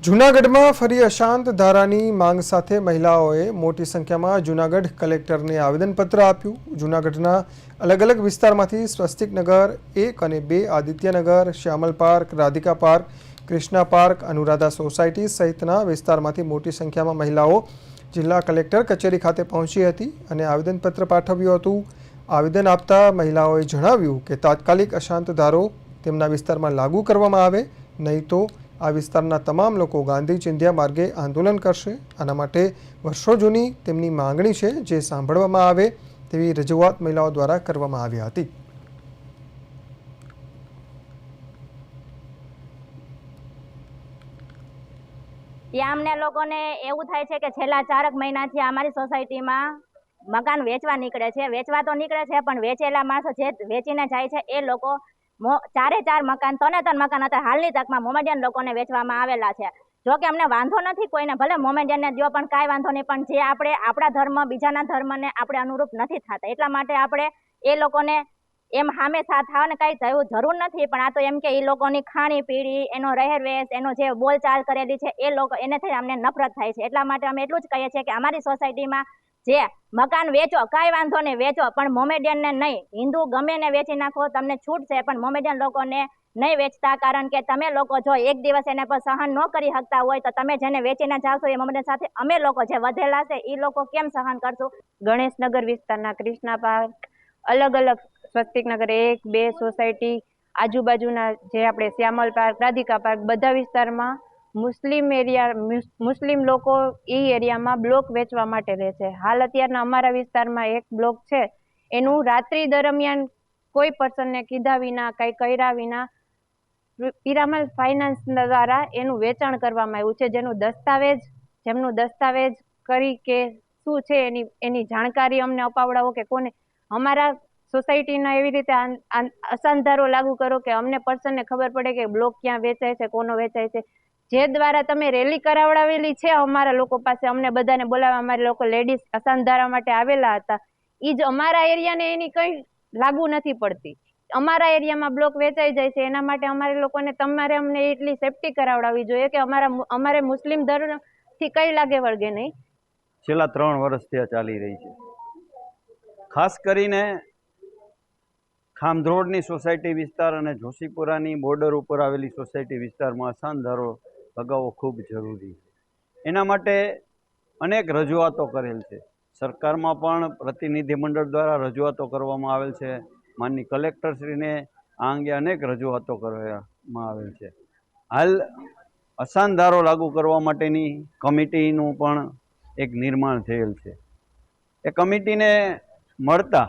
જૂનાગઢમાં ફરી અશાંત ધારાની માંગ સાથે મહિલાઓએ મોટી સંખ્યામાં જૂનાગઢ કલેક્ટરને આવેદનપત્ર આપ્યું। જૂનાગઢના અલગ અલગ વિસ્તારમાંથી સ્વસ્તિકનગર 1 અને 2, Adityanagar, Shyamal park, Radhika park, Krishna park, Anuradha society સહિતના વિસ્તારમાંથી મોટી સંખ્યામાં મહિલાઓ જિલ્લા કલેક્ટર કચેરી ખાતે પહોંચી હતી અને આવેદનપત્ર પાઠવ્યું હતું। આવેદન આપતા મહિલાઓએ જણાવ્યું કે તાત્કાલિક અશાંત ધારો તેમના વિસ્તારમાં લાગુ કરવામાં આવે, નહીં તો આ વિસ્તારના તમામ લોકો ગાંધી ચિંધ્યા માર્ગે આંદોલન કરશે। આના માટે વર્ષો જૂની તેમની માંગણી છે, જે સાંભળવામાં આવે તેવી રજૂઆત મહિલાઓ દ્વારા કરવામાં આવી હતી। ત્યાં અમને લોકોને એવું થાય છે કે છેલ્લા 4 મહિનાથી અમારી સોસાયટીમાં મકાન વેચવા નીકળે છે। વેચવા તો નીકળે છે, પણ વેચેલા માણસો જે વેચીને જાય છે એ લોકો 4 મકાન 3 મકાન હતા હાલની તકમાં મોમેડિયન લોકોને વેચવામાં આવેલા છે। જો કે અમને વાંધો નથી કોઈને, ભલે મોમેડિયનને દો પણ કાંઈ વાંધો નહીં, પણ જે આપણે આપણા ધર્મ બીજાના ધર્મને આપણે અનુરૂપ નથી થતા, એટલા માટે આપણે એ લોકોને એમ સામે સાથ આવવાને કાંઈ જરૂર નથી। પણ આ તો એમ કે એ લોકોની ખાણી પીણી, એનો રહેરવેશ, એનો જે બોલચાલ કરેલી છે એ લોકો એનેથી અમને નફરત થાય છે। એટલા માટે અમે એટલું જ કહીએ છીએ કે અમારી સોસાયટીમાં જે મકાન વેચો, કાંઈ વાંધો નહીં વેચો, પણ મોમેડિયનને નહીં। હિન્દુ ગમે ને વેચી નાખો, તમને છૂટ છે, પણ મોમેડિયન લોકોને નહીં વેચતા। કારણ કે તમે લોકો જો એક દિવસ એને પર સહન ન કરી શકતા હોય તો તમે જેને વેચીને જાવશો એ મોમેડિયન સાથે અમે લોકો જે વધેલા છે એ લોકો કેમ સહન કરશું। ગણેશનગર વિસ્તારના કૃષ્ણા પાર્ક, અલગ અલગ સ્વસ્તિકનગર 1, 2 સોસાયટી, આજુબાજુના જે આપણે શ્યામલ પાર્ક, રાધિકા પાર્ક, બધા વિસ્તારમાં મુસ્લિમ લોકો એ એરિયામાં બ્લોક વેચવા માટે રહે છે। હાલ અત્યારના અમારા વિસ્તારમાં એક બ્લોક છે, એનું રાત્રિ દરમિયાન કોઈ પર્સનને કીધા વિના, કંઈ કર્યા વિના પિરામલ ફાઇનાન્સ દ્વારા એનું વેચાણ કરવામાં આવ્યું છે। જેમનું દસ્તાવેજ કરી કે શું છે એની જાણકારી અમને અપાવડાવો કે કોને અમારા સોસાયટીના એવી રીતે અશાંત ધારો લાગુ કરો કે અમને પર્સનને ખબર પડે કે બ્લોક ક્યાં વેચાય છે, કોનો વેચાય છે। જે દ્વારા તમે રેલી કરાવડાવેલી છે અમારા લોકો પાસે, અમને બધાને બોલાવવા અમારા લોકો લેડીઝ અશાંત ધારા માટે આવેલા હતા, એ જ અમારા એરિયાને એની કંઈ લાગુ નથી પડતી। અમારા એરિયામાં બ્લોક વેચાઈ જાય છે, એના માટે અમારે લોકોને તમારે અમને એટલી સેફટી કરાવડાવવી જોઈએ કે અમારે મુસ્લિમ ધર્મથી કંઈ લાગે વળગે નહીં। છેલ્લા 3 વર્ષથી આ ચાલી રહી છે। ખાસ કરીને ખામધ્રોડની સોસાયટી વિસ્તાર અને જોશીપુરાની બોર્ડર ઉપર આવેલી સોસાયટી વિસ્તારમાં અશાંત ધારો લગાવવો ખૂબ જરૂરી છે। એના માટે અનેક રજૂઆતો કરેલ છે। સરકારમાં પણ પ્રતિનિધિમંડળ દ્વારા રજૂઆતો કરવામાં આવેલ છે। માનની કલેક્ટરશ્રીને આ અંગે અનેક રજૂઆતો કરવામાં આવેલ છે। હાલ અશાંત ધારો લાગુ કરવા માટેની કમિટીનું પણ એક નિર્માણ થયેલ છે। એ કમિટીને મળતા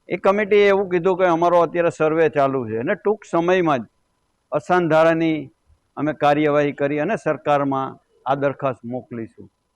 એ કમિટીએ એવું કીધું કે અમારો અત્યારે સર્વે ચાલુ છે અને ટૂંક સમયમાં જ અશાંત ધારાની અમે કાર્યવાહી કરી અને સરકારમાં આ દરખાસ્ત મોકલીશું।